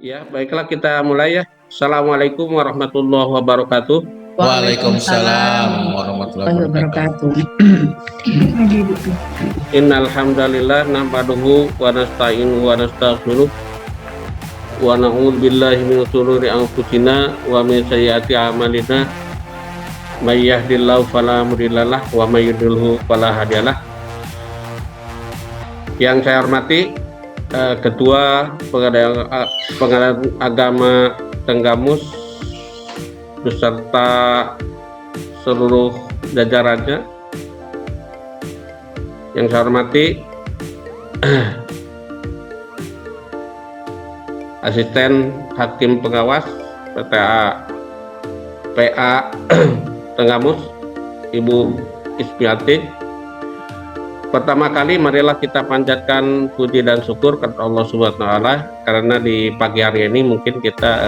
Ya, baiklah kita mulai ya. Assalamualaikum warahmatullahi wabarakatuh. Waalaikumsalam warahmatullahi wabarakatuh. Innal hamdalillah nahmaduhu wa nasta'inuhu wa nastaghfiruh wa na'udzu billahi min shururi anfusina wa min sayyiati a'malina. May yahdihillahu fala mudhillalah wa may yudhlilhu fala hadiyalah. Yang saya hormati Ketua Pengadilan Agama Tenggamus beserta seluruh jajarannya. Yang saya hormati Asisten Hakim Pengawas PA Tenggamus Ibu Ismiati. Pertama kali marilah kita panjatkan puji dan syukur kepada Allah Subhanahu wa taala karena di pagi hari ini mungkin kita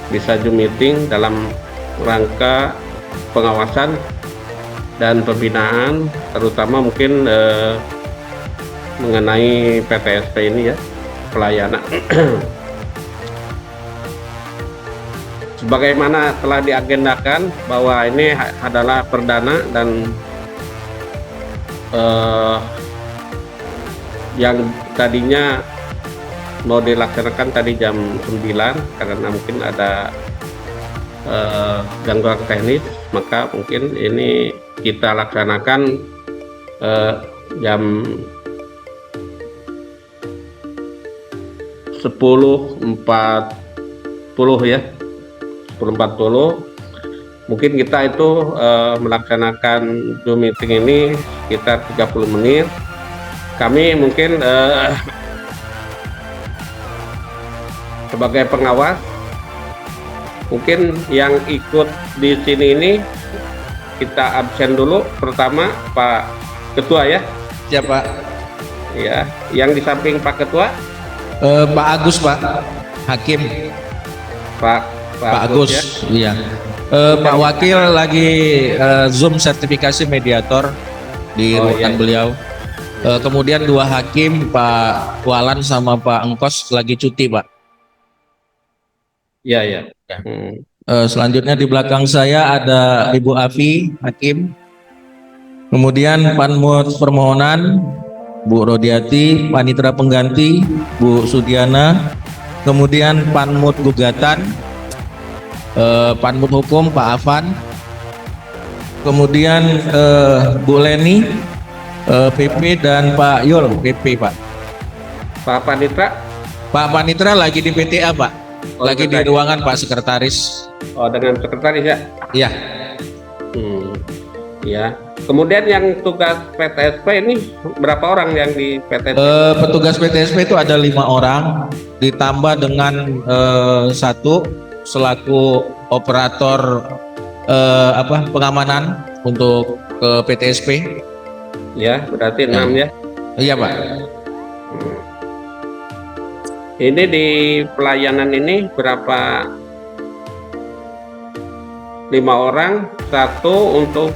bisa Zoom meeting dalam rangka pengawasan dan pembinaan, terutama mungkin mengenai PTSP ini ya, pelayanan. Sebagaimana telah diagendakan bahwa ini adalah perdana dan yang tadinya mau dilaksanakan tadi jam 9 karena mungkin ada gangguan teknis, maka mungkin ini kita laksanakan jam 10.40 ya, 10.40. Mungkin kita itu melaksanakan Zoom meeting ini sekitar 30 menit. Kami mungkin sebagai pengawas, mungkin yang ikut di sini ini kita absen dulu. Pertama Pak Ketua ya. Ya Pak. Ya, yang di samping Pak Ketua Pak Agus Pak Hakim. Pak Agus ya. Iya. Pak Wakil lagi Zoom sertifikasi mediator di ruangan beliau. Kemudian dua hakim Pak Walan sama Pak Engkos lagi cuti Pak. Iya ya. Selanjutnya di belakang saya ada Ibu Afi Hakim. Kemudian Panmut permohonan Bu Rodiati, Panitera pengganti Bu Sudiana. Kemudian Panmut gugatan Panmut hukum Pak Afan. Kemudian Bu Leni PP dan Pak Yul PP Pak. Pak Panitra? Pak Panitra lagi di PTA Pak. Lagi di ruangan Pak Sekretaris. Oh, dengan sekretaris ya? Iya. Ya. Kemudian yang tugas PTSP ini berapa orang yang di PTSP? Petugas PTSP itu ada 5 orang, ditambah dengan satu selaku operator pengamanan untuk PTSP. Ya, berarti 6 ya? Iya Pak. Ini di pelayanan ini berapa? 5 orang, satu untuk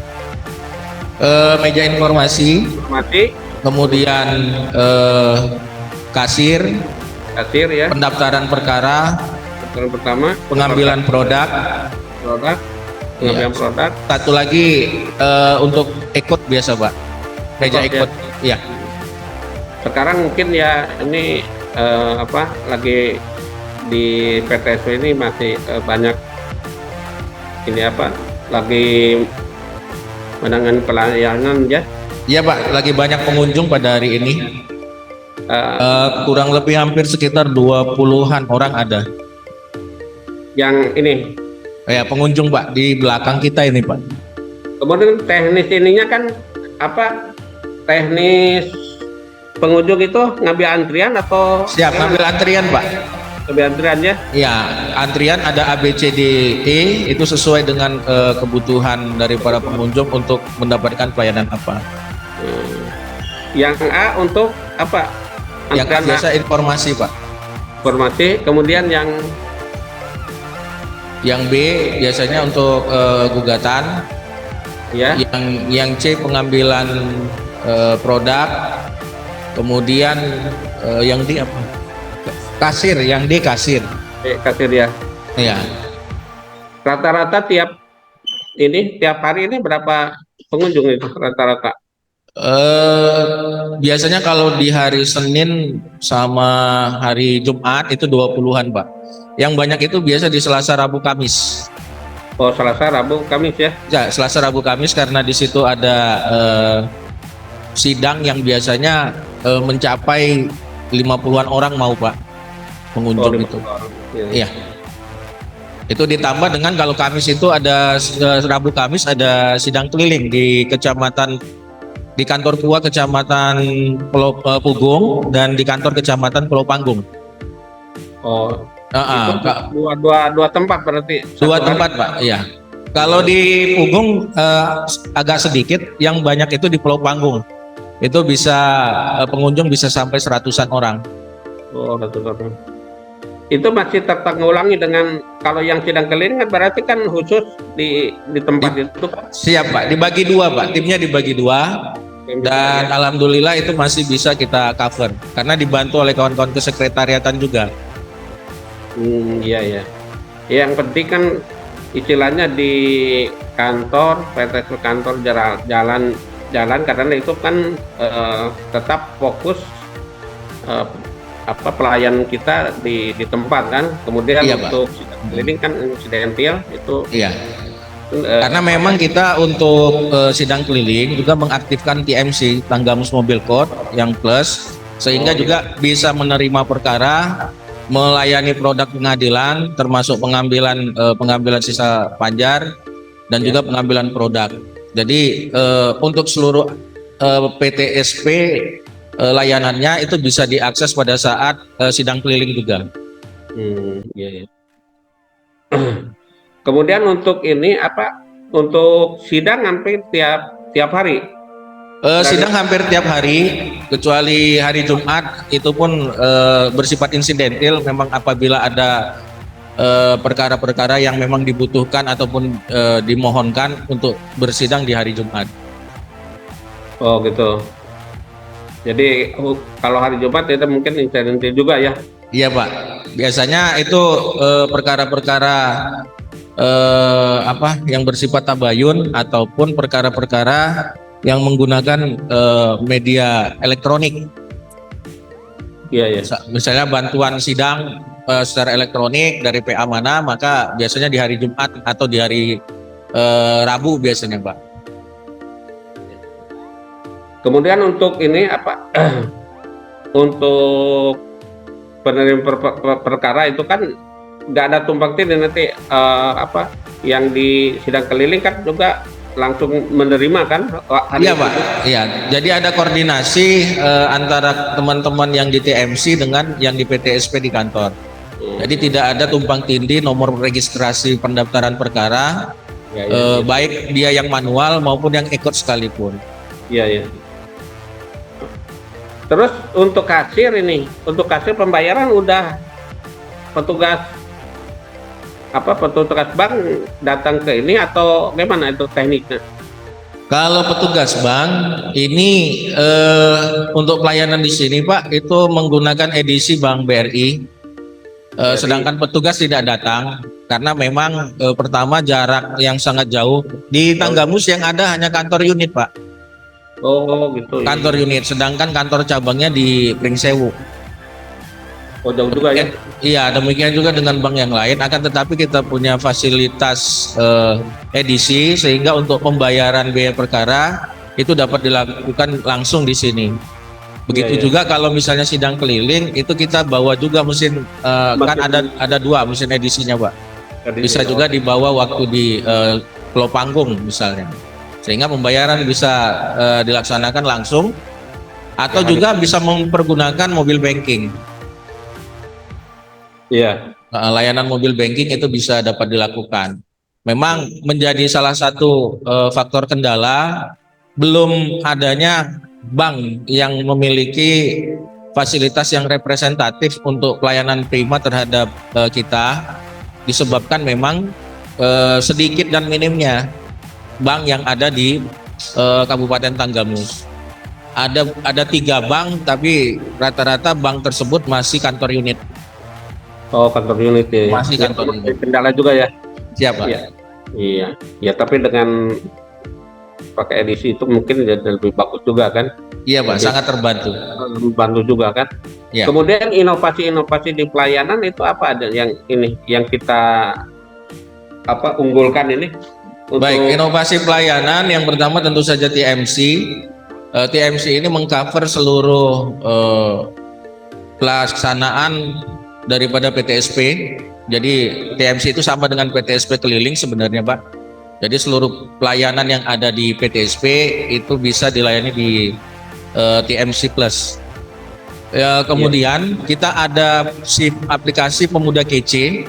meja informasi, kemudian kasir ya, pendaftaran perkara, pertama pengambilan produk, pengambilan produk. Satu lagi untuk ikut biasa Pak, meja ikut ya. Sekarang mungkin ya ini lagi di PTSP ini masih banyak ini lagi menangani pelayanan ya. Iya Pak, lagi banyak pengunjung pada hari ini. Kurang lebih hampir sekitar 20-an orang ada. Yang ini? Ya pengunjung Pak, di belakang kita ini Pak. Kemudian teknis ininya kan teknis pengunjung itu ngambil antrian atau? Siap, ngambil antrian Pak. Ngambil antrian ya? Iya, antrian ada A, B, C, D, E, itu sesuai dengan kebutuhan dari para pengunjung untuk mendapatkan pelayanan apa. Yang A untuk apa? Yang biasa informasi Pak. Informasi, kemudian yang B biasanya untuk gugatan. Ya. Yang C pengambilan produk. Kemudian yang D apa? Kasir, yang D kasir. Kasir ya. Iya. Rata-rata tiap hari ini berapa pengunjung itu rata-rata? Biasanya kalau di hari Senin sama hari Jumat itu 20-an, Pak. Yang banyak itu biasa di Selasa, Rabu, Kamis. Oh, Selasa, Rabu, Kamis ya? Ya, Selasa, Rabu, Kamis karena di situ ada sidang yang biasanya mencapai 50-an orang mau, Pak, pengunjung itu. Iya. Itu ditambah dengan kalau Kamis itu ada Rabu, Kamis ada sidang keliling di di kantor KUA Kecamatan Pulau Pugung dan di kantor Kecamatan Pulau Panggung. Oh, dua tempat berarti. Dua tempat, Pak. Iya. Kalau di Pugung agak sedikit, yang banyak itu di Pulau Panggung. Itu bisa pengunjung bisa sampai 100-an orang. Oh, ratusan. Itu masih tertanggulangi dengan kalau yang sidang keliling kan berarti kan khusus di tempat itu. Siap, Pak. Dibagi dua, Pak. Timnya dibagi dua. Dan alhamdulillah itu masih bisa kita cover karena dibantu oleh kawan-kawan kesekretariatan juga. Iya ya. Yang penting kan istilahnya di kantor, kantor jalan karena itu kan tetap fokus pelayan kita di tempat kan. Kemudian iya, untuk sidang kan insidental itu. Iya. Karena memang kita untuk sidang keliling juga mengaktifkan TMC, Tanggamus Mobile Code yang plus, sehingga juga bisa menerima perkara, melayani produk pengadilan, termasuk pengambilan sisa panjar dan juga pengambilan produk. Jadi untuk seluruh PTSP layanannya itu bisa diakses pada saat sidang keliling juga. Iya. Kemudian untuk untuk sidang hampir tiap hari. Sidang hampir tiap hari, kecuali hari Jumat itu pun bersifat insidental. Memang apabila ada perkara-perkara yang memang dibutuhkan ataupun dimohonkan untuk bersidang di hari Jumat. Oh gitu. Jadi kalau hari Jumat itu mungkin insidental juga ya? Iya, Pak. Biasanya itu perkara-perkara yang bersifat tabayun ataupun perkara-perkara yang menggunakan media elektronik. Iya. Misalnya bantuan sidang secara elektronik dari PA mana, maka biasanya di hari Jumat atau di hari Rabu biasanya, Pak. Kemudian untuk untuk penerima perkara itu kan nggak ada tumpang tindih nanti yang di sidang keliling kan juga langsung menerima kan hari iya itu. Pak, iya. Jadi ada koordinasi antara teman-teman yang di TMC dengan yang di PTSP di kantor. Jadi tidak ada tumpang tindih nomor registrasi pendaftaran perkara, baik dia yang manual maupun yang ikut sekalipun. Iya. Terus untuk kasir pembayaran udah petugas bank datang ke ini atau gimana itu tekniknya? Kalau petugas bank ini untuk pelayanan di sini, Pak, itu menggunakan edisi Bank BRI. Sedangkan petugas tidak datang karena memang pertama jarak yang sangat jauh. Di Tanggamus yang ada hanya kantor unit, Pak. Oh gitu. Kantor unit, sedangkan kantor cabangnya di Pringsewu. Oh jauh juga ya? Iya, demikian juga dengan bank yang lain. Akan tetapi kita punya fasilitas edisi sehingga untuk pembayaran biaya perkara itu dapat dilakukan langsung di sini. Begitu juga kalau misalnya sidang keliling itu kita bawa juga mesin kan ada dua mesin edisinya, Pak. Bisa juga dibawa waktu di Pulau Panggung misalnya. Sehingga pembayaran bisa dilaksanakan langsung atau juga bisa mempergunakan mobil banking. Iya. Layanan mobil banking itu bisa dapat dilakukan. Memang menjadi salah satu faktor kendala belum adanya bank yang memiliki fasilitas yang representatif untuk pelayanan prima terhadap kita, disebabkan memang sedikit dan minimnya bank yang ada di Kabupaten Tanggamus. Ada 3 bank, tapi rata-rata bank tersebut masih kantor unit. Oh, kantor unit ya. Masih kantor unit. Kendala juga ya. Siap, Pak. Iya. Iya. Ya, tapi dengan pakai edisi itu mungkin jadi lebih bagus juga kan. Iya, Pak, Jadi, sangat terbantu. membantu juga kan. Ya. Kemudian inovasi-inovasi di pelayanan itu apa ada yang ini yang kita unggulkan ini untuk... Baik, inovasi pelayanan yang pertama tentu saja TMC. TMC ini mengcover seluruh pelaksanaan daripada PTSP. Jadi TMC itu sama dengan PTSP keliling sebenarnya, Pak. Jadi seluruh pelayanan yang ada di PTSP itu bisa dilayani di TMC Plus. Kemudian kita ada aplikasi Pemuda Kece.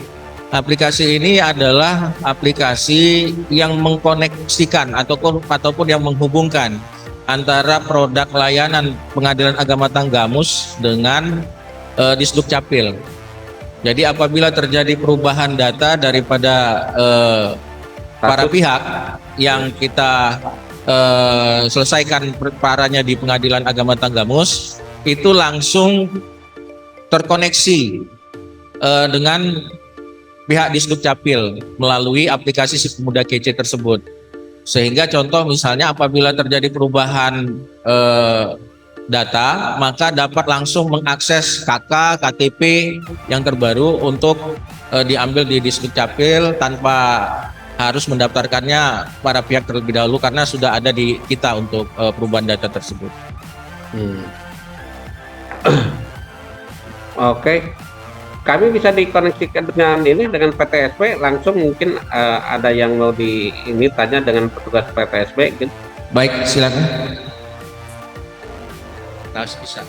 Aplikasi ini adalah aplikasi yang mengkoneksikan ataupun yang menghubungkan antara produk layanan Pengadilan Agama Tanggamus dengan Disduk Capil. Jadi apabila terjadi perubahan data daripada para pihak yang kita selesaikan perkaranya di Pengadilan Agama Tanggamus, itu langsung terkoneksi dengan pihak Disduk Capil melalui aplikasi si Pemuda Kece tersebut. Sehingga contoh misalnya apabila terjadi perubahan data, maka dapat langsung mengakses KK, KTP yang terbaru untuk diambil di Disduk Capil tanpa harus mendaftarkannya para pihak terlebih dahulu karena sudah ada di kita untuk perubahan data tersebut. Oke. Kami bisa dikoneksikan dengan PTSP langsung, mungkin ada yang mau tanya dengan petugas PTSP gitu. Baik, silakan. Bisa.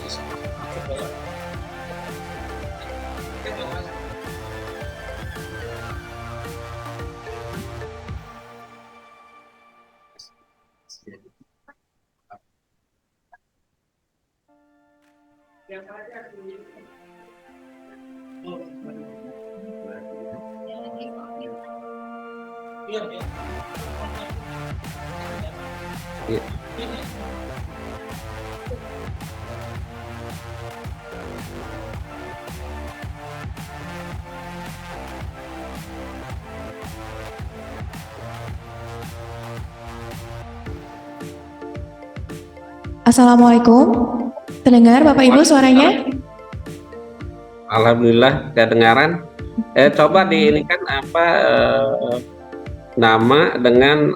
Assalamualaikum. Terdengar Bapak Ibu suaranya? Alhamdulillah kedengaran. Coba nama dengan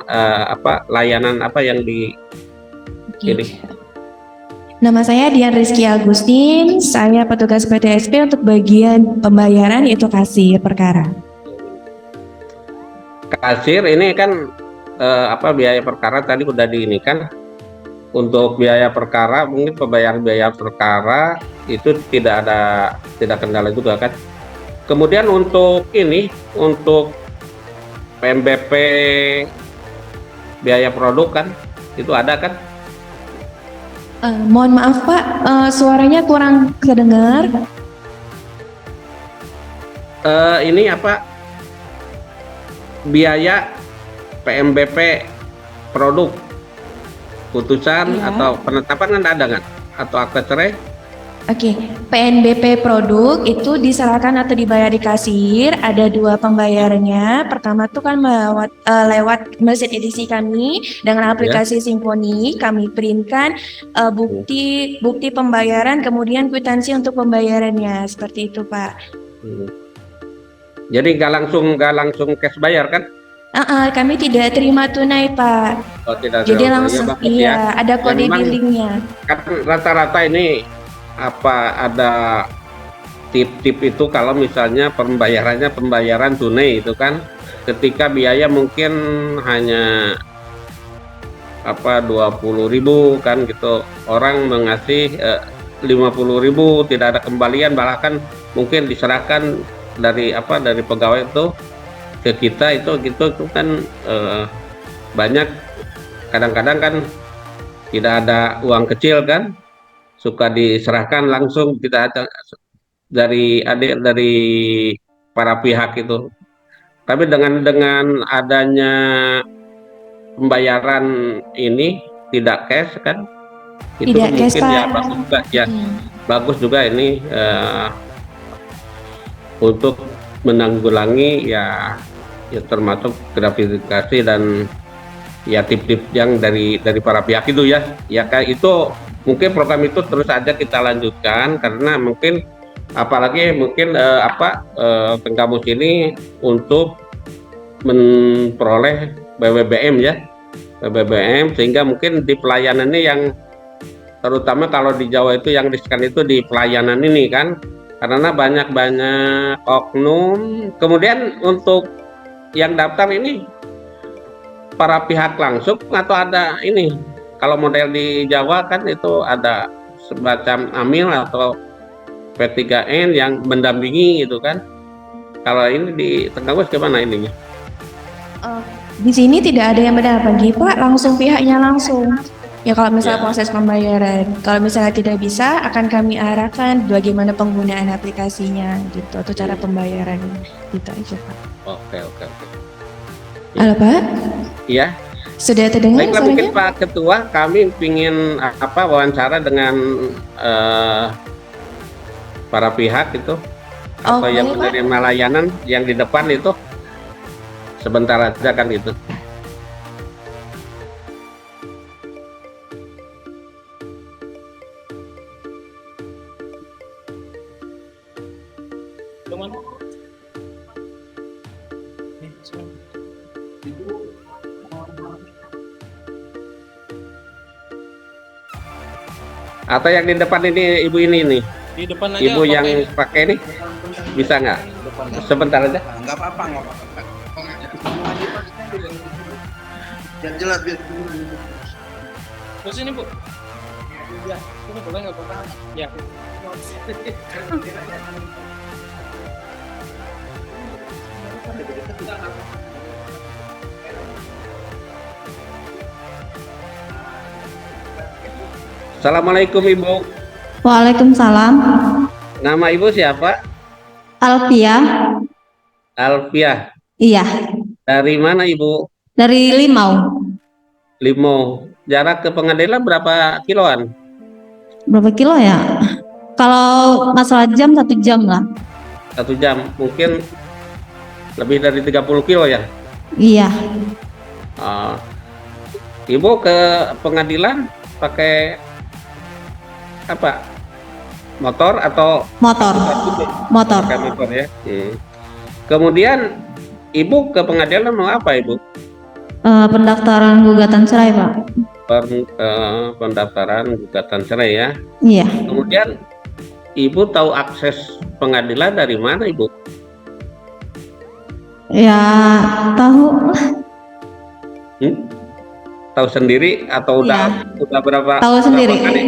layanan apa yang ini. Nama saya Dian Rizky Agustin. Saya petugas PTSP untuk bagian pembayaran, yaitu kasir perkara. Kasir ini kan biaya perkara tadi udah kan. Untuk biaya perkara, mungkin pembayaran biaya perkara itu tidak kendala juga kan. Kemudian untuk PMBP biaya produk kan, itu ada kan? Mohon maaf Pak, suaranya kurang kedengar. Biaya PMBP produk putusan atau penetapan kan ada kan? Atau akta cerai? Oke, PNBP produk itu diserahkan atau dibayar di kasir. Ada dua pembayarannya. Pertama tuh kan lewat mesin edisi kami dengan aplikasi Simponi. Kami printkan bukti pembayaran, kemudian kwitansi untuk pembayarannya. Seperti itu Pak. Jadi nggak langsung cash bayar kan? Kami tidak terima tunai Pak. Oh, tidak. Jadi langsung ada kode billingnya. Kan rata-rata ini ada tip-tip itu kalau misalnya pembayaran tunai itu kan, ketika biaya mungkin hanya 20.000 kan gitu, orang mengasih 50.000 tidak ada kembalian, bahkan mungkin diserahkan dari pegawai itu ke kita itu kan banyak kadang-kadang kan tidak ada uang kecil kan, suka diserahkan langsung, tidak ada dari para pihak itu. Tapi dengan adanya pembayaran ini tidak cash kan, itu tidak mungkin cash, bagus juga ya. Bagus juga ini untuk menanggulangi ya termasuk gratifikasi dan ya tip-tip yang dari para pihak itu ya kayak itu. Mungkin program itu terus aja kita lanjutkan karena mungkin apalagi mungkin Tenggamus ini untuk memperoleh BBBM ya, BBBM, sehingga mungkin di pelayanan ini yang terutama kalau di Jawa itu yang riskan itu di pelayanan ini kan, karena banyak oknum. Kemudian untuk yang daftar ini para pihak langsung atau ada ini, kalau model di Jawa kan itu ada semacam amil atau P3N yang mendampingi gitu kan. Kalau ini di Tenggamus gimana ininya? Di sini tidak ada yang berbagi Pak, langsung pihaknya langsung. Ya kalau misalnya Ya. proses pembayaran, kalau misalnya tidak bisa akan kami arahkan bagaimana penggunaan aplikasinya gitu atau cara pembayaran gitu aja Pak. Oke. Halo Pak, Iya. sudah terdengar Baiklah, mungkin suaranya? Pak Ketua, kami ingin wawancara dengan para pihak itu atau yang Boleh, Pak. menerima layanan yang di depan itu sebentar aja kan gitu. Atau yang di depan ini ibu ini nih, Di depan ibu yang pakai ini bisa nggak? Sebentar aja. Nggak apa-apa, nggak apa-apa. Yang jelas biar Ke sini, Bu. Ya, ini boleh nggak, Bu? Ya. Assalamualaikum Ibu. Waalaikumsalam. Nama Ibu siapa? Alfia. Alfiah. Iya, Dari mana Ibu? dari Limau. Limo. Jarak ke pengadilan berapa kiloan? Berapa kilo ya? Kalau masalah jam 1 jam lah. 1 jam. Mungkin lebih dari 30 kilo ya. Iya, Ah, Ibu ke pengadilan pakai apa? Motor atau motor. Motor. pakai motor ya? Kemudian Ibu ke pengadilan mau apa Ibu? Pendaftaran gugatan cerai, Pak. Pendaftaran gugatan cerai ya. Iya. Kemudian Ibu tahu akses pengadilan dari mana Ibu? Ya, tahu. Tahu sendiri atau Iya. udah berapa? Tahu sendiri. berapa kali,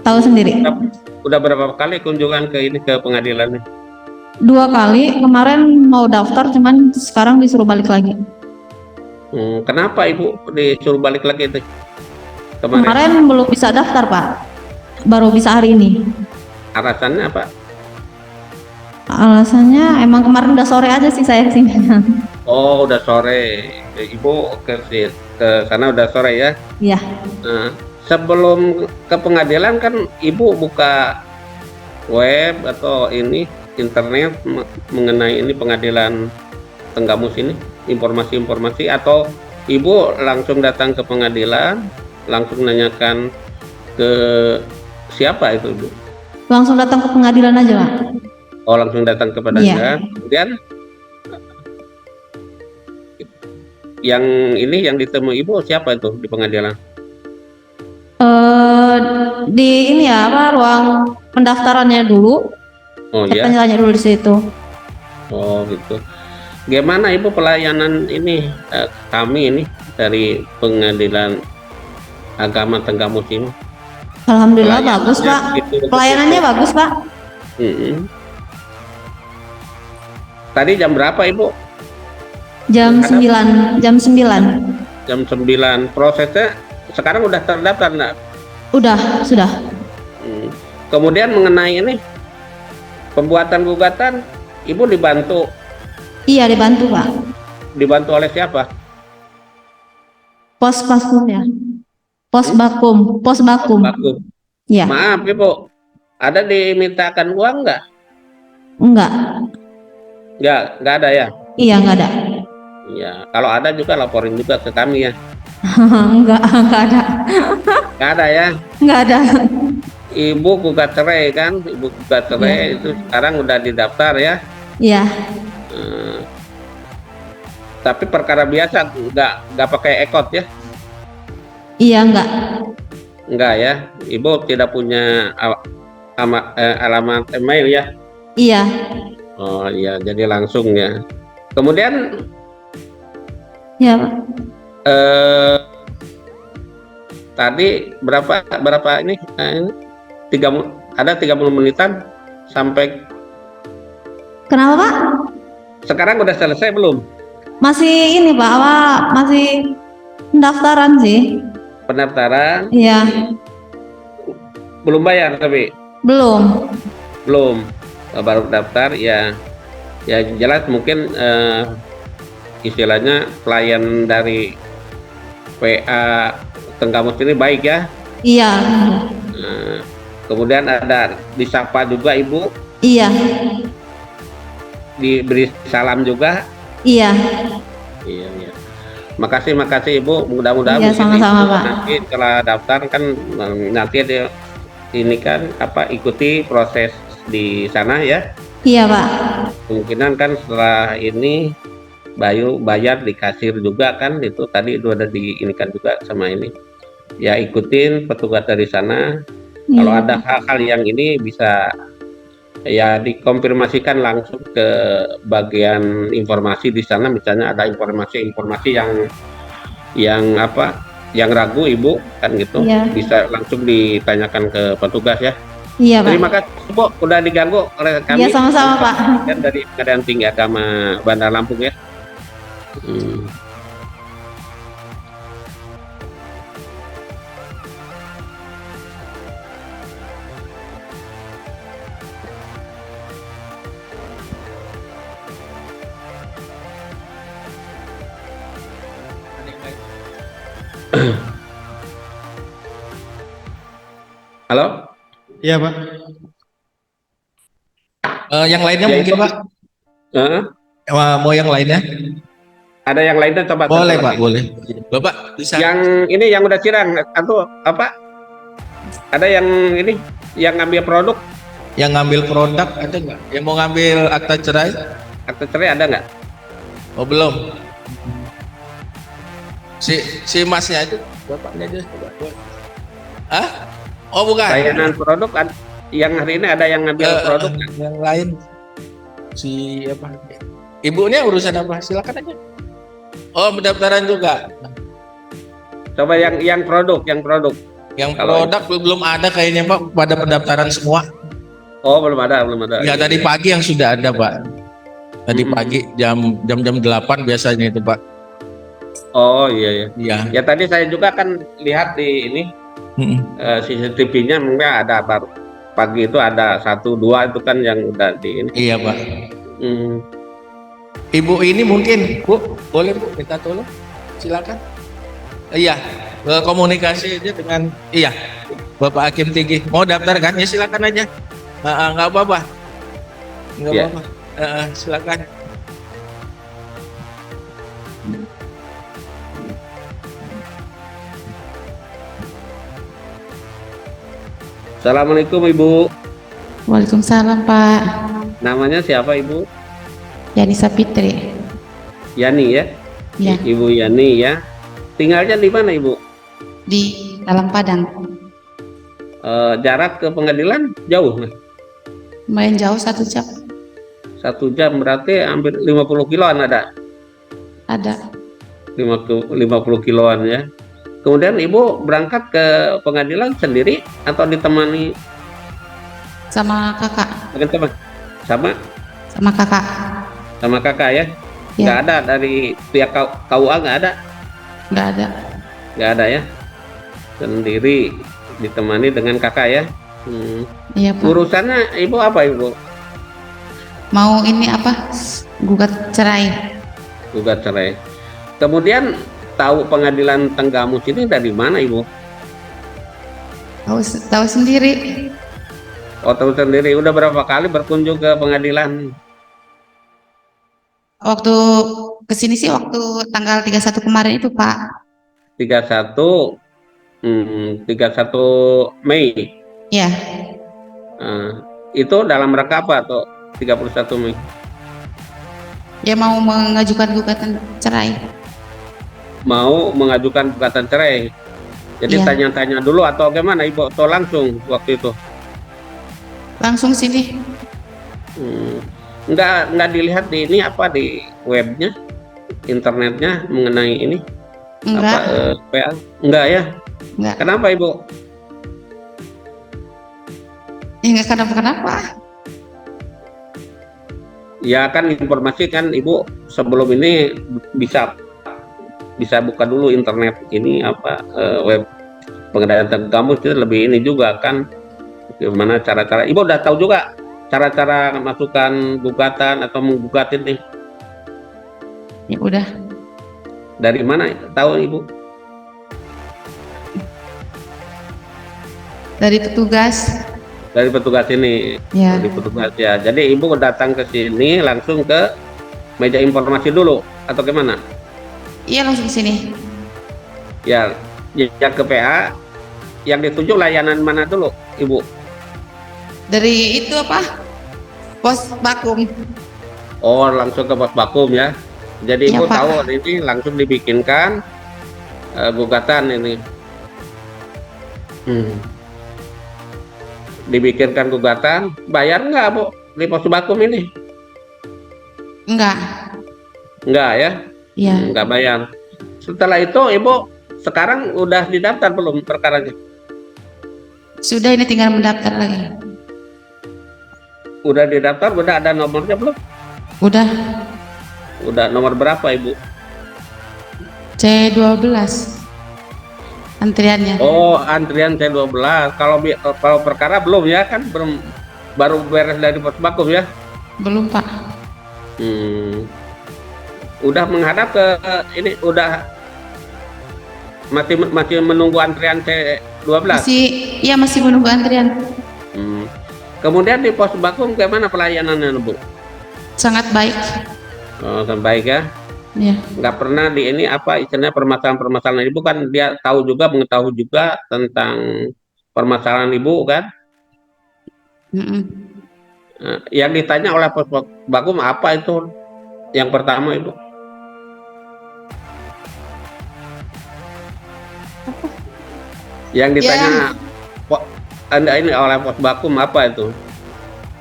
Tahu sendiri. udah berapa kali kunjungan ke pengadilan? 2 kali. Kemarin mau daftar, cuman sekarang disuruh balik lagi. Kenapa Ibu disuruh balik lagi itu kemarin? Kemarin belum bisa daftar, Pak. Baru bisa hari ini. Alasannya apa? Alasannya emang kemarin udah sore aja sih saya kesini. Oh, udah sore. Ibu ke sana udah sore ya. Iya. Nah, sebelum ke pengadilan kan Ibu buka web atau ini internet mengenai ini pengadilan Tenggamus ini, informasi-informasi, atau Ibu langsung datang ke pengadilan, langsung nanyakan ke siapa itu Ibu? Langsung datang ke pengadilan aja, Pak. Oh, langsung datang ke pengadilan. Kemudian yang ini yang ditemui Ibu siapa itu di pengadilan? Di ini ya, apa, ruang pendaftarannya dulu. Oh Saya ya. tanya dulu di situ. Oh gitu. Gimana Ibu pelayanan ini kami ini dari Pengadilan Agama Tenggamus ini? Alhamdulillah Pelayanannya bagus, Pak. gitu, Pelayanannya bagus, Pak. Mm-mm. Tadi jam berapa Ibu? Jam 9, jam 9. Jam 9. Prosesnya sekarang udah terdaftar enggak? Udah, sudah. Kemudian mengenai ini pembuatan gugatan, Ibu dibantu Iya, dibantu, Pak. oleh siapa? Pos vakum ya. Pos bakum, pos bakum. Baku. Iya. Maaf Ibu, ada dimintakan uang nggak? Enggak. Nggak ada ya? Iya, nggak ada. Ya, kalau ada juga laporin juga ke kami ya. Nggak ada. Nggak ada ya? Nggak ada. Ibu gugat cerai kan? Ibu gugat cerai Iya. itu sekarang udah didaftar ya. Iya. Eh, tapi perkara biasa, nggak pakai ekot ya? Iya, nggak. Enggak ya? Ibu tidak punya alamat email ya? Iya. Oh iya, jadi langsung ya. Kemudian Iya, Pak. eh, tadi berapa ini? Ada 30 menitan sampai Kenapa, Pak? sekarang udah selesai belum Masih ini, Pak. Masih pendaftaran sih. pendaftaran? Iya. Belum bayar tapi Belum. belum. Baru daftar ya. Ya jelas mungkin istilahnya pelayan dari PA Tenggamus ini baik ya. Iya. Eh, kemudian ada disapa juga ibu, Iya. diberi salam juga. Iya. Iya, iya. Makasih ibu, mudah-mudahan Iya, mungkin sama-sama, ibu Pak. nanti setelah daftar kan nanti ada ini kan ikuti proses di sana ya. Iya, Pak. Kemungkinan kan setelah ini Bayu bayar di kasir juga kan, itu tadi itu ada diinikan juga sama ini. Ya ikutin petugas dari sana. Kalau Iya. ada hal-hal yang ini bisa ya dikonfirmasikan langsung ke bagian informasi di sana, misalnya ada informasi yang ragu ibu kan gitu, Iya. bisa langsung ditanyakan ke petugas ya. Iya, Pak. Terima kasih Bu, udah diganggu oleh kami. Iya, sama-sama, Pak. Dan dari Pengadilan Tinggi Agama Bandar Lampung ya. Halo? Iya, Pak. Yang lainnya Ya, mungkin itu. Pak. Heeh. Mau yang lainnya? Ada yang lainnya coba Boleh satu Pak, lagi. boleh. Bapak bisa. Yang ini yang udah cirang atau apa? Ada yang ini yang ngambil produk, Yang ngambil produk ada nggak? Yang mau ngambil akta cerai? akte cerai ada nggak? Oh belum. Si masnya itu bapaknya aja coba. Hah? Oh bukan. Layanan produk yang hari ini ada yang ngambil produk. Yang lain si apa? Ibunya urusan apa? Silakan aja. Oh pendaftaran juga. Coba yang produk, Yang Kalau produk belum ada kayaknya Pak pada pendaftaran semua. Oh belum ada. Ya tadi pagi yang sudah ada Pak. Tadi Mm-mm. pagi jam 8 biasanya itu Pak. Oh iya. Iya. Ya tadi saya juga kan lihat di ini Mm-mm. CCTV-nya mungkin ada baru pagi itu ada 1-2 itu kan yang udah di ini. Iya Pak. Hmm. Ibu ini mungkin Bu boleh Bu minta tolong silakan. Iya komunikasi aja dengan Bapak Hakim Tinggi mau daftar kan ya silakan aja. Nggak apa-apa. Nggak Iya. apa-apa. Silakan. Assalamualaikum Ibu. Waalaikumsalam, Pak. Namanya siapa Ibu? Yanisa Fitri. Yani ya? Ya, Ibu Yani ya. Tinggalnya di mana Ibu? di dalam Padang. Jarak ke pengadilan jauh nggak? Lumayan jauh 1 jam. 1 jam berarti hampir 50 kiloan ada. Ada 50 kiloan ya. Kemudian Ibu berangkat ke pengadilan sendiri atau ditemani sama kakak. dengan teman? Sama kakak. Sama kakak ya? Ya. Nggak ada dari pihak KUA nggak ada? Nggak ada. Nggak ada ya? Sendiri ditemani dengan kakak ya? Iya, Pak. Urusannya Ibu apa Ibu? Mau ini apa? Gugat cerai. Gugat cerai. Kemudian tahu pengadilan Tenggamus ini dari mana Ibu? Tahu sendiri. Oh tahu sendiri. Udah berapa kali berkunjung ke pengadilan? Waktu kesini sih waktu tanggal 31 kemarin itu Pak. 31 31 Mei. Ya, Eh, itu dalam rangka apa tuh 31 Mei? dia mau mengajukan gugatan cerai. Mau mengajukan gugatan cerai. Jadi Iya. tanya-tanya dulu atau gimana Ibu? Atau langsung waktu itu? Langsung sini. Hmm. Nggak dilihat di ini apa di webnya, internetnya mengenai ini Enggak, apa PA? Enggak ya? enggak. Kenapa Ibu? Ya enggak kenapa-kenapa. Ya kan informasi kan Ibu sebelum ini bisa buka dulu internet ini apa web pengendalian tentang kampus itu lebih ini juga kan gimana cara-cara. Ibu udah tahu juga cara-cara masukkan gugatan atau menggugat ini Ya udah, dari mana tahu Ibu? dari petugas. Dari petugas ini. Ya. Dari petugas ya. Jadi Ibu datang ke sini langsung ke meja informasi dulu atau gimana? Iya langsung sini. Ya, ya ke PA yang ditunjuk layanan mana dulu Ibu? Dari itu apa? Pos vakum. Oh, langsung ke pos vakum ya. Jadi Ya, Ibu Pak. tahu ini langsung dibikinkan gugatan ini. Dibikinkan gugatan, bayar nggak Bu di pos vakum ini? Enggak. Nggak ya? Iya. Nggak bayar. Setelah itu Ibu sekarang udah didaftar belum perkaranya? Sudah ini tinggal mendaftar lagi. Udah didaftar, udah ada nomornya belum? Udah Udah nomor berapa Ibu? C12 antriannya. Oh, antrian C12. Kalau perkara belum ya kan baru beres dari pos vakum ya? Belum Pak. Udah menghadap ke ini udah masih menunggu antrian C12. Masih menunggu antrian. Kemudian di pos vakum gimana pelayanannya Bu? Sangat baik. Oh, baik ya. Ya. Nggak pernah di ini apa istilahnya permasalahan Ibu kan dia mengetahui juga tentang permasalahan Ibu kan. Yang ditanya oleh pos vakum apa itu yang pertama Ibu? Yang ditanya Anda ini oleh pos vakum apa itu?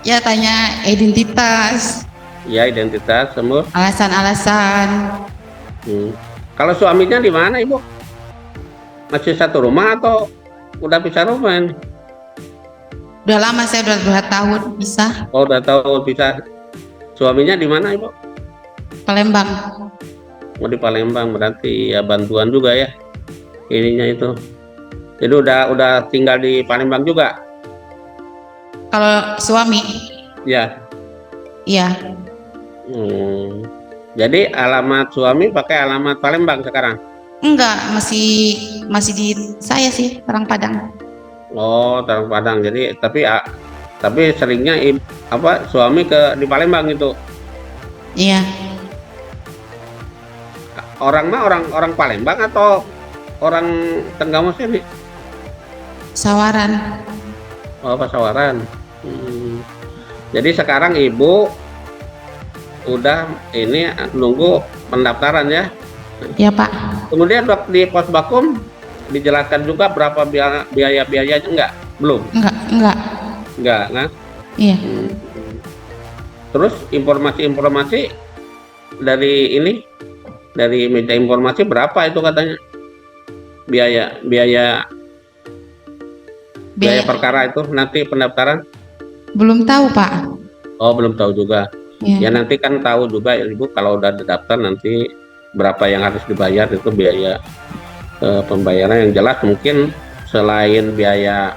Ya tanya identitas, Ya identitas semua. alasan-alasan. Kalau suaminya di mana Ibu? Masih satu rumah atau udah pisah rumah ini? Udah lama saya udah 2 tahun bisa. Oh udah tahu pisah. Suaminya di mana Ibu? Palembang. Oh di Palembang berarti ya bantuan juga ya ininya itu. Jadi udah tinggal di Palembang juga? Kalau suami, Ya. iya. Jadi alamat suami pakai alamat Palembang sekarang? Enggak, masih di saya sih, orang Padang. Oh, Tarung Padang. Jadi tapi seringnya suami di Palembang itu. Iya. Orang Palembang atau orang Tenggamus ini? Sawaran. Oh, Pasawaran. Jadi sekarang Ibu udah ini nunggu pendaftaran ya? Ya Pak. Kemudian waktu di pos vakum dijelaskan juga berapa biaya-biayanya enggak? Belum? Enggak kan? Iya. Terus informasi dari meja informasi berapa itu katanya? Biaya perkara itu nanti pendaftaran? Belum tahu Pak. Oh, belum tahu juga. Iya. Ya nanti kan tahu juga Ibu kalau udah didaftar nanti berapa yang harus dibayar itu biaya pembayaran yang jelas mungkin selain biaya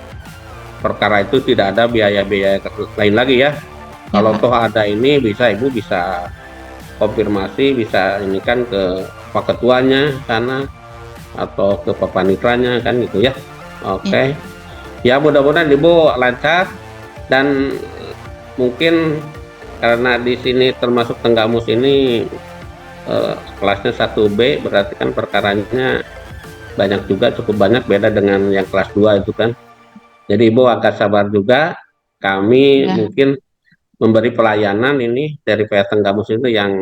perkara itu tidak ada biaya-biaya lain lagi ya. Kalau toh ada ini Ibu bisa konfirmasi, bisa ini kan ke Pak Ketuanya sana atau ke Pak Panitranya kan gitu ya. Oke. Ya mudah-mudahan Ibu lancar dan mungkin karena di sini termasuk Tenggamus ini kelasnya 1B, berarti kan perkaranya banyak juga, cukup banyak, beda dengan yang kelas 2 itu kan. Jadi Ibu agak sabar juga, kami Ya. mungkin memberi pelayanan ini dari PA Tenggamus itu yang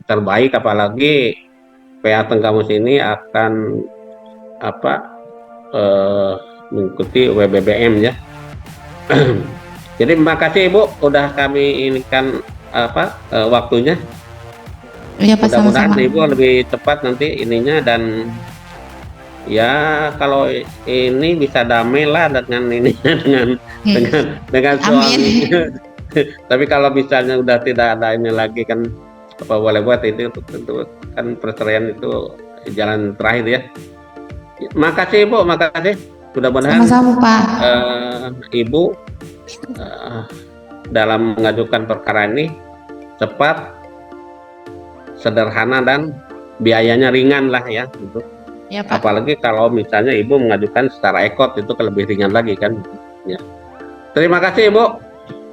terbaik, apalagi PA Tenggamus ini akan apa mengikuti WBBM ya. Jadi makasih Ibu udah kami ini kan waktunya. Iya Pak, Mudah-mudahan sama-sama. Ibu lebih cepat nanti ininya, dan ya kalau ini bisa damai lah dengan ini dengan suami. Amin. Tapi kalau misalnya udah tidak ada ini lagi kan apa boleh buat, itu tentu kan perceraian itu jalan terakhir ya. Makasih Ibu, makasih. Mudah-mudahan Sama-sama Pak. Ibu dalam mengajukan perkara ini cepat, sederhana, dan biayanya ringan lah ya gitu. Ya Pak. Apalagi kalau misalnya Ibu mengajukan secara ekot, itu lebih ringan lagi kan ya. Terima kasih Ibu.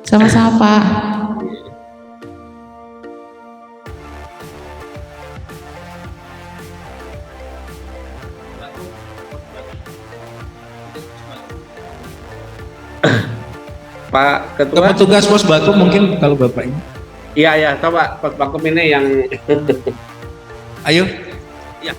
Sama-sama Pak. Pak Ketua. Petugas pos Bakum mungkin kalau Bapak ini. Iya ya, coba Pak Bakum ini yang Ayo. ya.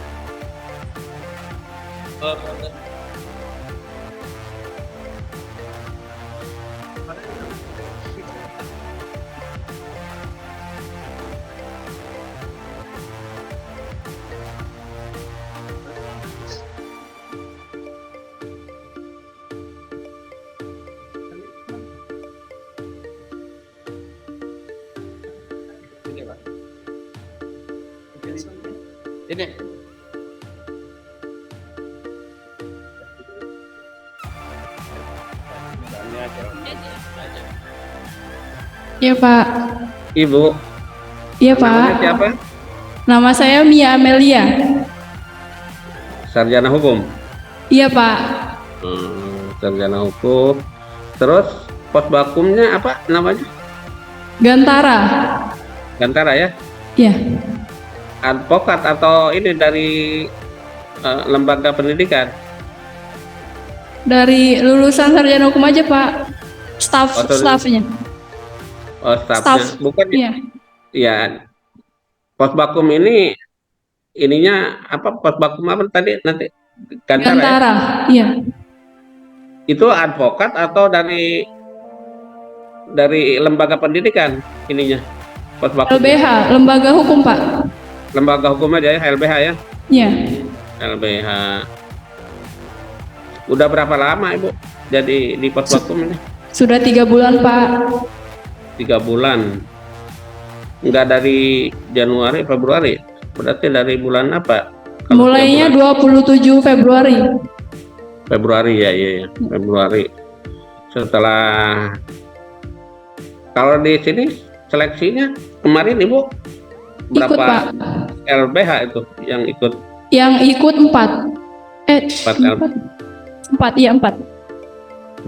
Ini. Iya Pak. Ibu. Iya Namanya Pak. siapa? Nama saya Mia Amelia. Sarjana hukum. Iya Pak. Sarjana hukum. Terus pos bakumnya apa namanya? Gantara. Gantara ya? Iya. Advokat atau ini dari lembaga pendidikan? Dari lulusan sarjana hukum aja Pak. Staffnya. Oh, staffnya. Staff. Bukan Iya. ya. Pos bakum ini ininya apa, pos bakum apa tadi nanti? Gantara ya? Gantara. Iya. Itu advokat atau dari lembaga pendidikan ininya? Pos bakum. LBH, Lembaga Hukum Pak. Lembaga hukum aja ya, LBH ya? Iya. LBH. Udah berapa lama Ibu jadi di pos bakum ini? Sudah 3 bulan Pak. 3 bulan. Enggak dari Januari, Februari. Berarti dari bulan apa? Kalau Mulainya 3 bulan? 27 Februari. Februari ya, iya. Februari. Setelah, kalau di sini seleksinya kemarin Ibu Ikut berapa Pak. LBH itu yang ikut? Yang ikut 4. 4 4, iya 4.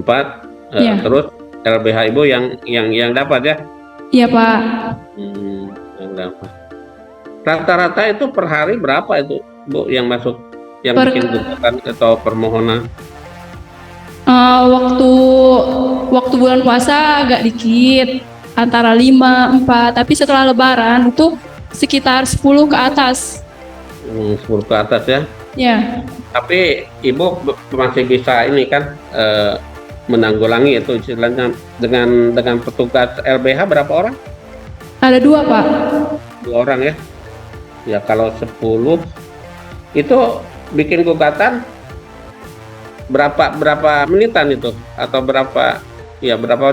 4. Iya. Terus LBH Ibu yang dapat ya? Iya Pak. Yang dapat. Rata-rata itu per hari berapa itu Bu yang masuk, yang bikin gugatan atau permohonan? Waktu bulan puasa agak dikit, antara 5, 4, tapi setelah lebaran itu sekitar 10 ke atas. 10 ke atas ya. Ya. Tapi Ibu masih bisa ini kan menanggulangi itu istilahnya dengan petugas LBH berapa orang? Ada 2 Pak. 2 orang ya. Ya kalau 10 itu bikin gugatan berapa menitan itu, atau berapa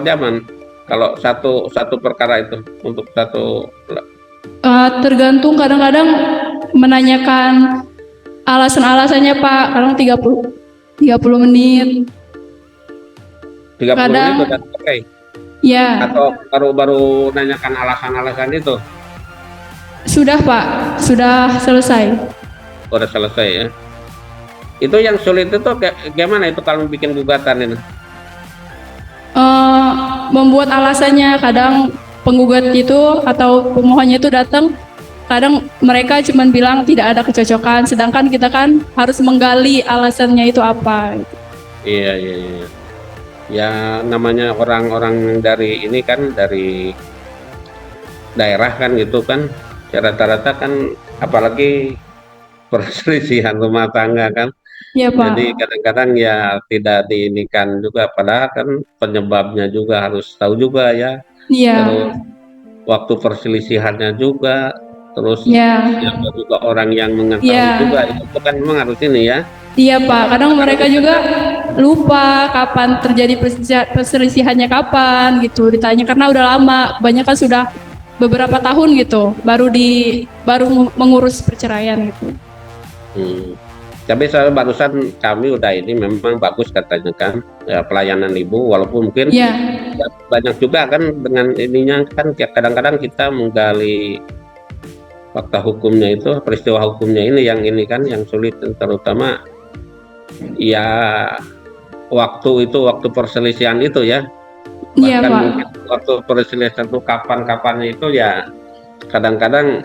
jaman kalau satu perkara itu untuk satu? Tergantung, kadang-kadang menanyakan alasan-alasannya Pak, kadang 30 menit. 30 Kadang, menit udah selesai? Ya. Atau baru nanyakan alasan-alasan itu? Sudah Pak, sudah selesai. Udah selesai ya. Itu yang sulit itu gimana itu kalau bikin gugatan ini? Membuat alasannya, kadang penggugat itu atau pemohonnya itu datang, kadang mereka cuma bilang tidak ada kecocokan, sedangkan kita kan harus menggali alasannya itu apa. Iya, iya, iya. Ya namanya orang-orang dari ini kan dari daerah kan gitu kan, ya rata-rata kan apalagi perselisihan rumah tangga kan. Ya Pak. Jadi kadang-kadang ya tidak diinikan juga, padahal kan penyebabnya juga harus tahu juga ya. Iya, Terus waktu perselisihannya juga, terus ya, siapa juga orang yang mengetahui iya, juga, itu kan memang harus ini ya. iya Pak. Kadang mereka juga lupa kapan terjadi perselisihannya kapan gitu. Ditanya karena udah lama, banyak kan sudah beberapa tahun gitu, baru mengurus perceraian gitu. Hmm. Tapi saya barusan kami udah ini memang bagus katanya kan ya, pelayanan ibu, walaupun mungkin Iya, banyak juga kan dengan ininya kan kadang-kadang kita menggali fakta hukumnya itu, peristiwa hukumnya ini kan yang sulit, terutama ya waktu perselisihan itu ya. iya Bahkan Pak. mungkin waktu perselisihan itu kapan-kapannya itu ya kadang-kadang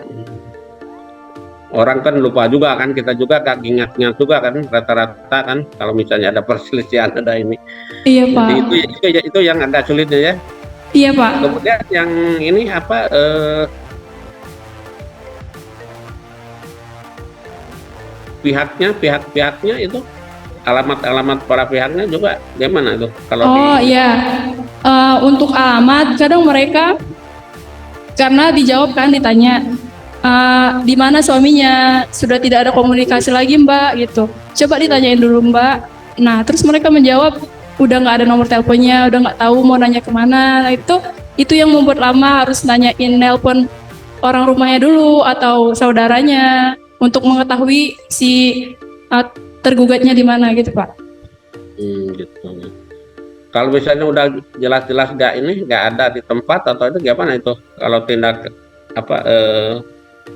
orang kan lupa juga kan, kita juga gak ingat-ingat juga kan rata-rata kan kalau misalnya ada perselisihan ada ini. Iya Pak. Jadi itu yang agak sulitnya ya. Iya Pak. Kemudian yang ini apa pihak-pihaknya itu alamat para pihaknya juga gimana tuh kalau Oh iya. Untuk alamat kadang mereka karena dijawab kan ditanya di mana suaminya, sudah tidak ada komunikasi lagi Mbak gitu. Coba ditanyain dulu Mbak. Nah terus mereka menjawab udah nggak ada nomor teleponnya, udah nggak tahu mau nanya kemana. Nah, itu yang membuat lama, harus nanyain nelpon orang rumahnya dulu atau saudaranya untuk mengetahui si tergugatnya di mana gitu Pak. gitu. Kalau misalnya udah jelas-jelas nggak ada di tempat atau itu gimana itu kalau tindak apa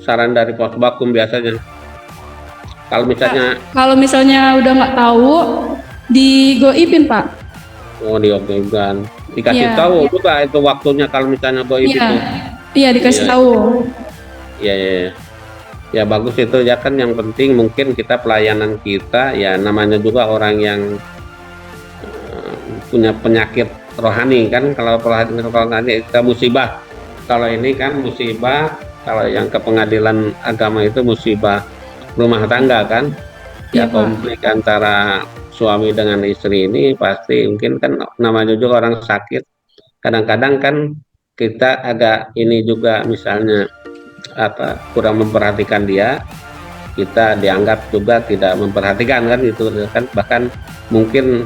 saran dari Posbakum biasanya kalau misalnya Kalau misalnya udah nggak tahu, digoipin Pak. diobrolkan dikasih Iya, tahu juga itu waktunya kalau misalnya goib Iya, itu iya dikasih Iya. tahu. ya, ya ya ya bagus itu ya kan, yang penting mungkin kita pelayanan kita ya namanya juga orang yang punya penyakit rohani kan, kalau penyakit rohani itu musibah, kalau ini kan musibah, kalau yang ke pengadilan agama itu musibah rumah tangga kan ya, Iya, Pak. konflik antara suami dengan istri ini pasti mungkin kan namanya juga orang sakit, kadang-kadang kan kita agak ini juga misalnya apa kurang memperhatikan dia, kita dianggap juga tidak memperhatikan kan gitu kan, bahkan mungkin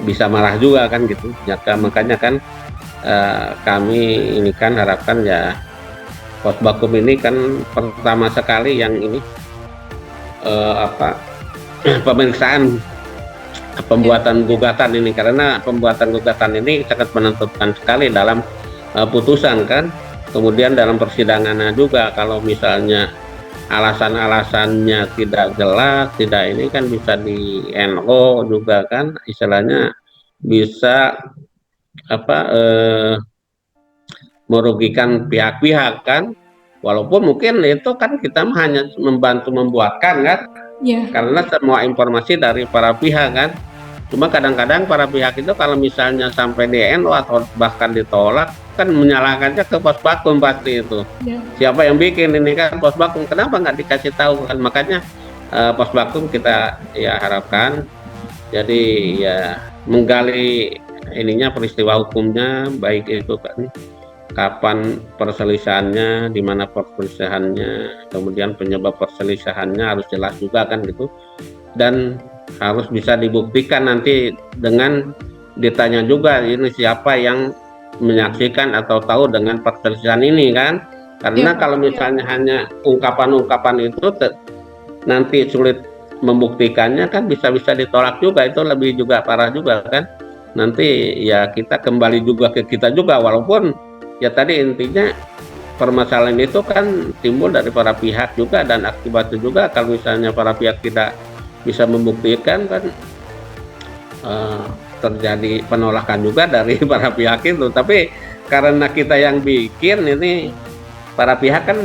bisa marah juga kan gitu ya, makanya kan kami ini kan harapkan ya Posbakum ini kan pertama sekali yang ini apa pemeriksaan pembuatan gugatan ini, karena pembuatan gugatan ini sangat menentukan sekali dalam putusan kan, kemudian dalam persidangannya juga kalau misalnya alasan-alasannya tidak jelas, tidak ini kan bisa di NO juga kan, istilahnya bisa apa merugikan pihak-pihak kan, walaupun mungkin itu kan kita hanya membantu membuatkan kan, Iya, karena semua informasi dari para pihak kan, cuma kadang-kadang para pihak itu kalau misalnya sampai di NO atau bahkan ditolak kan menyalahkannya ke Posbakum pasti itu. iya. Siapa yang bikin ini kan Posbakum, kenapa nggak dikasih tahu kan, makanya Posbakum kita ya harapkan jadi ya menggali ininya peristiwa hukumnya, baik itu kan kapan perselisihannya, di mana perselisihannya, kemudian penyebab perselisihannya harus jelas juga kan gitu, dan harus bisa dibuktikan nanti dengan ditanya juga ini siapa yang menyaksikan atau tahu dengan perselisihan ini kan, karena Iya. kalau misalnya hanya ungkapan-ungkapan itu nanti sulit membuktikannya kan, bisa-bisa ditolak juga, itu lebih juga parah juga kan, nanti ya kita kembali juga ke kita juga, walaupun ya tadi intinya permasalahan itu kan timbul dari para pihak juga, dan akibatnya juga kalau misalnya para pihak tidak bisa membuktikan kan terjadi penolakan juga dari para pihak itu. Tapi karena kita yang bikin ini, para pihak kan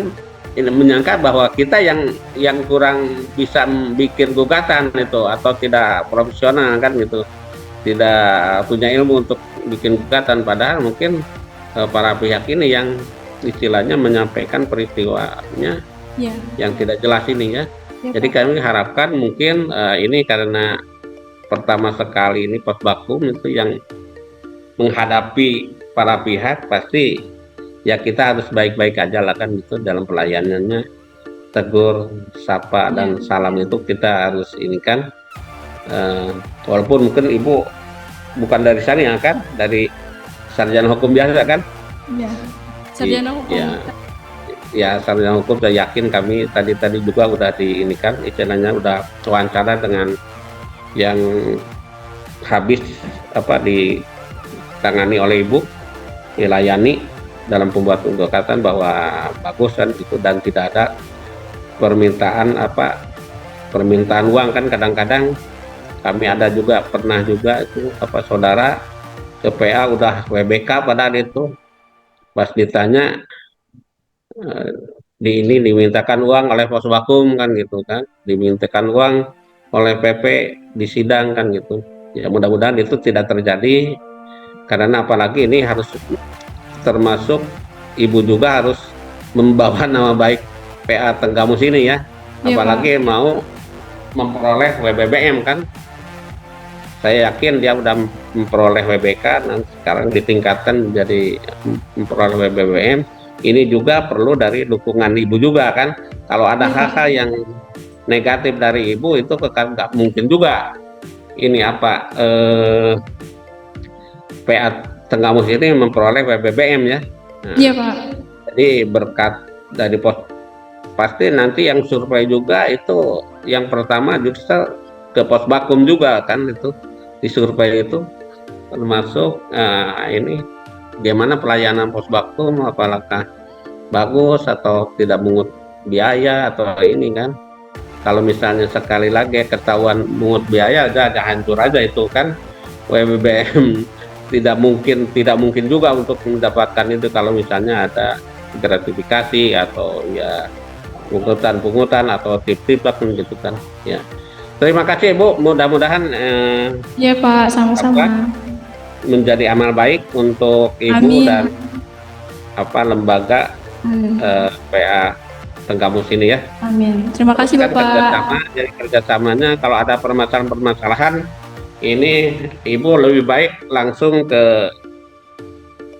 ini menyangka bahwa kita yang kurang bisa bikin gugatan itu atau tidak profesional kan gitu, tidak punya ilmu untuk bikin gugatan, padahal mungkin para pihak ini yang istilahnya menyampaikan peristiwanya Ya. yang tidak jelas ini ya. Ya, Jadi Pak. kami harapkan mungkin ini karena pertama sekali ini pos bakum itu yang menghadapi para pihak, pasti ya kita harus baik-baik aja lah kan gitu dalam pelayanannya, tegur, sapa dan salam itu kita harus ini kan, walaupun mungkin ibu bukan dari sana ya kan, dari sarjana hukum biasa kan. Ya. Sarjana hukum. Ya sarjana hukum, saya yakin kami tadi juga udah diinikan istilahnya, udah wawancara dengan yang habis ditangani oleh ibu, dilayani dalam pembuatan gugatan bahwa bagus kan itu, dan tidak ada permintaan uang kan. Kadang-kadang kami ada juga pernah juga itu saudara ke PA udah WBK padahal itu pas ditanya dimintakan uang oleh pos bakum kan gitu kan, dimintakan uang oleh PP di sidang kan gitu. Ya mudah-mudahan itu tidak terjadi, karena apalagi ini harus termasuk ibu juga harus membawa nama baik PA Tenggamus ini ya, apalagi mau memperoleh WBBM kan. Saya yakin dia udah memperoleh WBK, dan sekarang ditingkatkan menjadi memperoleh WBBM. Ini juga perlu dari dukungan ibu juga kan. Kalau ada hal-hal yang negatif dari ibu itu kan nggak mungkin juga ini PA Tenggamus ini memperoleh WBBM ya. Iya Pak. Jadi berkat dari pos, pasti nanti yang survei juga itu yang pertama justru ke pos bakum juga kan, itu di survei itu termasuk ini bagaimana pelayanan pos bakum, apakah bagus atau tidak mungut biaya atau ini kan. Kalau misalnya sekali lagi ketahuan mungut biaya aja hancur aja itu kan WBBM. tidak mungkin juga untuk mendapatkan itu kalau misalnya ada gratifikasi atau ya pungutan atau tip-tip gitu kan ya. Terima kasih Bu, mudah-mudahan Iya Pak, sama-sama. menjadi amal baik untuk ibu. Amin. Dan lembaga PA Tenggamus ini ya. Amin. Terima kasih Bapak. Jadi kerjasamanya kalau ada permasalahan ini ibu lebih baik langsung ke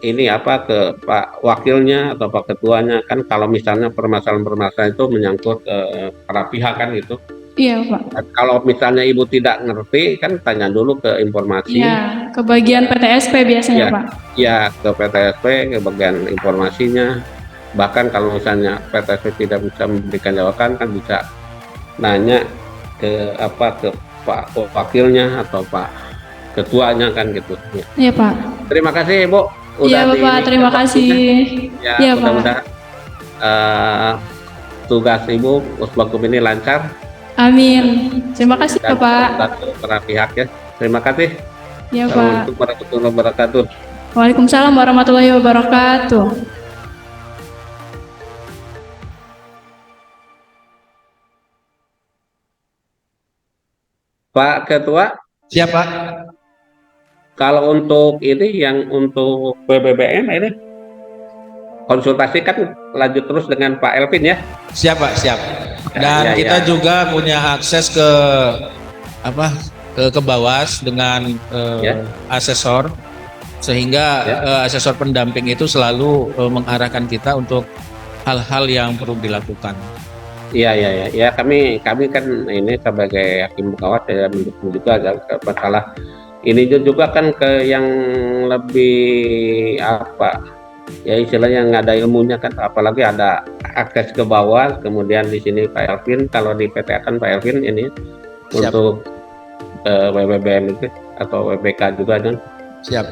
ini ke Pak Wakilnya atau Pak Ketuanya kan, kalau misalnya permasalahan itu menyangkut para pihak kan gitu. Iya Pak. Kalau misalnya ibu tidak ngerti kan tanya dulu ke informasi. Iya, ke bagian PTSP biasanya ya, Pak. Ya ke PTSP, ke bagian informasinya. Bahkan kalau misalnya PTSP tidak bisa memberikan jawaban kan bisa nanya ke Pak Wakilnya atau Pak Ketuanya kan gitu. Iya Pak. Terima kasih Bu. Iya Bapak, terima kasih. Ya, Iya mudah-mudahan tugas Ibu Pusbakum ini lancar. Amin. Terima kasih Bapak. Para pihak ya. Terima kasih. Ya Pak. Assalamualaikum warahmatullahi wabarakatuh. Waalaikumsalam warahmatullahi wabarakatuh. Pak Ketua. Siapa? Kalau untuk ini yang untuk BBBM ini konsultasi kan lanjut terus dengan Pak Elvin ya. Siap. Dan kita juga punya akses ke ke Bawas dengan asesor, sehingga asesor pendamping itu selalu mengarahkan kita untuk hal-hal yang perlu dilakukan. Iya, kami kan ini sebagai hakim pengawas ya mendukung juga masalah ini juga kan ke yang lebih ya istilahnya nggak ada ilmunya kan, apalagi ada akses ke bawah. Kemudian di sini Pak Elvin, kalau di PT kan Pak Elvin ini siap. Untuk WBBM itu atau WBK juga kan siap.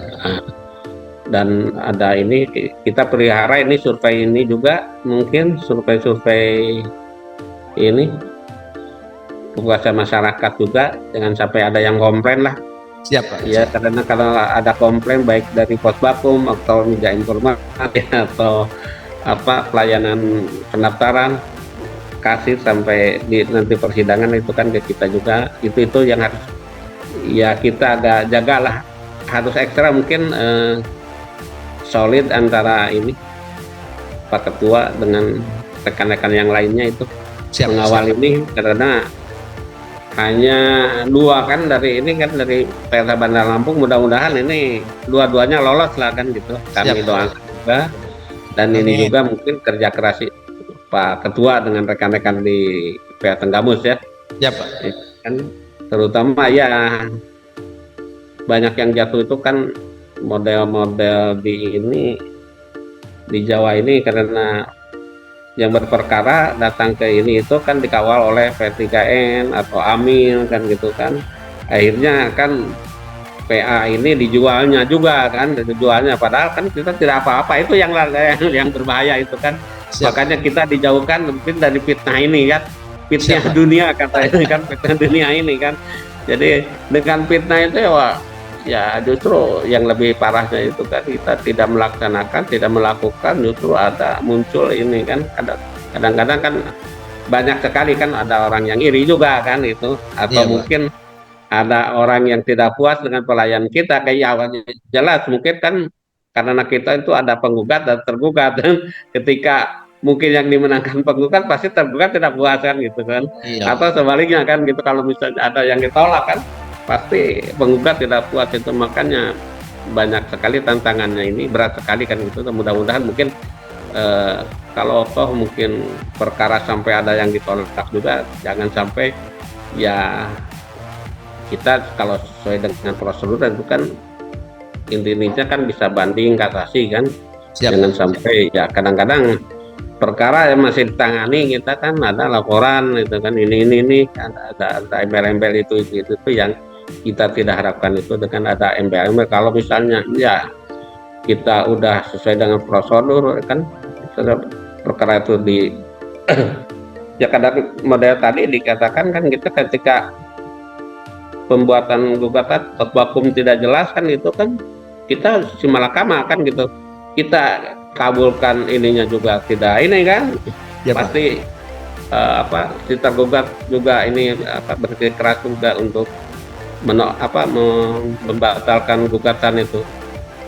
Dan ada ini kita pelihara ini survei ini juga, mungkin survei ini kepuasan masyarakat juga, jangan sampai ada yang komplain lah Siap Pak. Ya, karena kalau ada komplain baik dari pos bakum atau meja informasi atau apa pelayanan pendaftaran kasir sampai di nanti persidangan itu kan ke kita juga, itu yang harus ya kita agak jagalah, harus ekstra mungkin solid antara ini Pak Ketua dengan rekan-rekan yang lainnya itu Siap, mengawal ini, karena hanya dua kan dari ini kan dari PLTA Bandar Lampung, mudah-mudahan ini dua-duanya lolos lah kan gitu, kami Siap. doakan juga, dan ini Amin. juga mungkin kerja keras Pak Ketua dengan rekan-rekan di PA Tenggamus ya. Ya Pak. Kan terutama ya banyak yang jatuh itu kan model-model di Jawa ini, karena yang berperkara datang ke ini itu kan dikawal oleh P3N atau AMIL kan gitu kan, akhirnya kan PA ini dijualnya juga kan, dijualnya padahal kan kita tidak apa-apa, itu yang berbahaya itu kan. Siap. Makanya kita dijauhkan mungkin dari fitnah ini kan, fitnah Siap, Pak. dunia katanya kan, fitnah dunia ini kan. Jadi dengan fitnah itu ya justru yang lebih parahnya itu kan kita tidak melaksanakan, tidak melakukan, justru ada muncul ini kan, kadang-kadang kan banyak sekali kan ada orang yang iri juga kan itu, atau Iya, Pak. mungkin ada orang yang tidak puas dengan pelayanan kita, kayak jelas mungkin kan karena kita itu ada penggugat dan tergugat, dan ketika mungkin yang dimenangkan penggugat pasti tergugat tidak puas kan gitu kan, Iya. atau sebaliknya kan gitu, kalau misalnya ada yang ditolak kan pasti penggugat tidak puas itu. Makanya banyak sekali tantangannya ini, berat sekali kan gitu. Mudah-mudahan mungkin kalau toh mungkin perkara sampai ada yang ditolak juga, jangan sampai ya kita kalau sesuai dengan prosedur itu kan intinya kan bisa banding kasasi kan. Siap. Jangan sampai ya kadang-kadang perkara yang masih ditangani kita kan ada laporan itu kan, ini ada embel-embel itu yang kita tidak harapkan itu, dengan ada embel-embel. Kalau misalnya ya kita udah sesuai dengan prosedur kan, perkara itu ya kadang model tadi dikatakan kan kita ketika pembuatan gugatan vakum tidak jelas kan itu kan kita simalakama kan gitu, kita kabulkan ininya juga tidak ini kan Ya, Pak. pasti si tergugat juga ini bersikeras juga untuk membatalkan gugatan itu,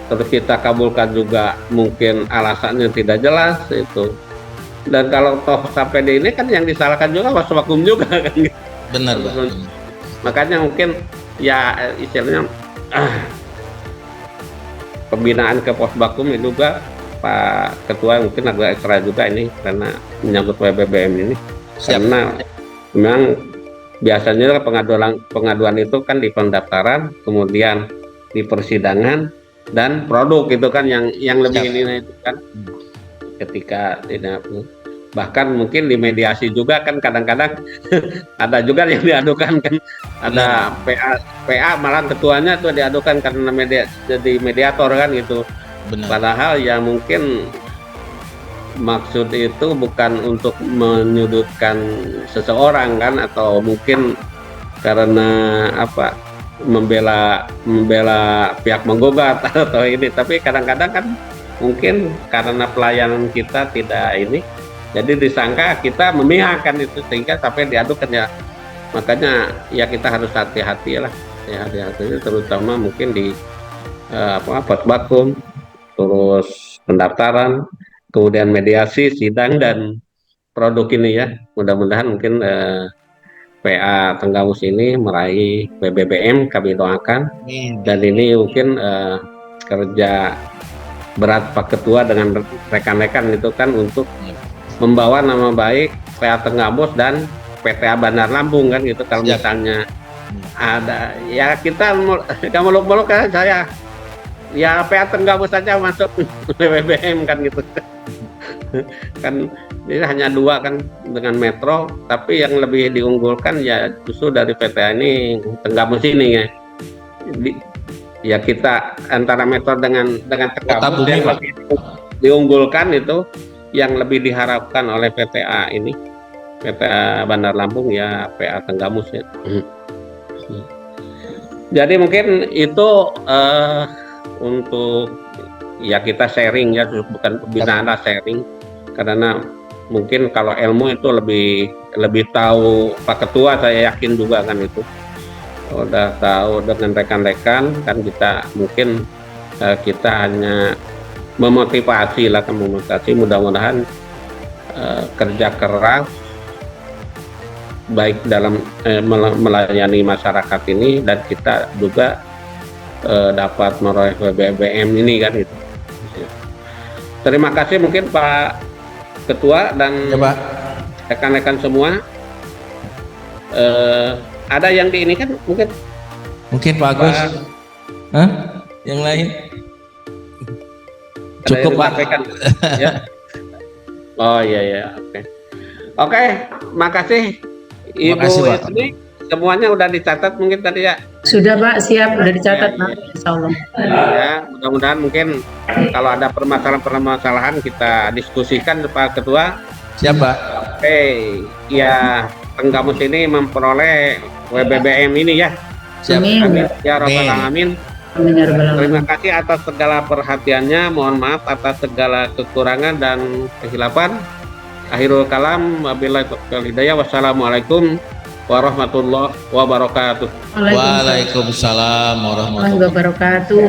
terus kita kabulkan juga mungkin alasannya tidak jelas itu. Dan kalau toh sampai di ini kan yang disalahkan juga Mas Vakum juga kan. Benar, Pak. Makanya mungkin ya istilahnya pembinaan ke pos bakum ini juga Pak Ketua mungkin agak ekstra juga ini karena menyangkut PBBM ini. Siap. Karena memang biasanya pengaduan itu kan di pendaftaran, kemudian di persidangan dan produk itu kan yang lebih Siap. ini itu kan ketika tidak, bahkan mungkin di mediasi juga kan kadang-kadang ada juga yang diadukan kan, ada PA malah ketuanya itu diadukan karena jadi mediator kan gitu. Benar. Padahal ya mungkin maksud itu bukan untuk menyudutkan seseorang kan, atau mungkin karena membela pihak menggugat atau ini, tapi kadang-kadang kan mungkin karena pelayanan kita tidak ini, jadi disangka kita memihak kan itu, sehingga sampai diadukan ya. Makanya ya kita harus hati-hati lah, ya hati-hati terutama mungkin di pos bakum, terus pendaftaran, kemudian mediasi, sidang, dan produk ini ya. Mudah-mudahan mungkin PA Tenggamus ini meraih PBBM, kami doakan. Dan ini mungkin kerja berat Pak Ketua dengan rekan-rekan itu kan untuk membawa nama baik PA Tenggamus dan PTA Bandar Lampung kan gitu. Kalau misalnya ada ya kita muluk-muluk kan saya ya PA Tenggamus saja masuk PBBM kan gitu. Kan ini hanya dua kan dengan Metro, tapi yang lebih diunggulkan ya justru dari PTA ini Tenggamus ini ya. Ya kita antara Metro dengan Tenggamus yang lebih diunggulkan itu, yang lebih diharapkan oleh PTA ini, PTA Bandar Lampung ya PA Tenggamus ya. Jadi mungkin itu untuk ya kita sharing ya, bukan pembinaan lah, sharing, karena mungkin kalau ilmu itu lebih tahu Pak Ketua, saya yakin juga kan itu udah tahu dengan rekan-rekan kan. Kita mungkin kita hanya memotivasi lah, mudah-mudahan kerja keras baik dalam melayani masyarakat ini, dan kita juga dapat meroleh BBM ini kan itu. Terima kasih mungkin Pak Ketua dan Ya, Pak. rekan-rekan semua. Ada yang di ini kan Mungkin Pak Agus. Hah? Yang lain? ada Cukup, yang Pak. disampaikan, ya. Oh iya ya, oke, makasih Ibu Makasih, Pak. Ismi. Semuanya udah dicatat mungkin tadi ya. Sudah Pak, siap, udah dicatat Pak, insya Allah. Ya, mudah-mudahan mungkin kalau ada permasalahan kita diskusikan Pak Ketua. Siapa? Oke, ya Penggamus ini memperoleh WBBM ini ya. Siap. Amin ya rabbal Amin. alamin. Amin ya rabbal alamin. Terima kasih atas segala perhatiannya. Mohon maaf atas segala kekurangan dan kesilapan. Akhirul kalam, wabillahi taufiq hidayah. Wassalamualaikum warahmatullahi wabarakatuh. Waalaikumsalam warahmatullahi wabarakatuh.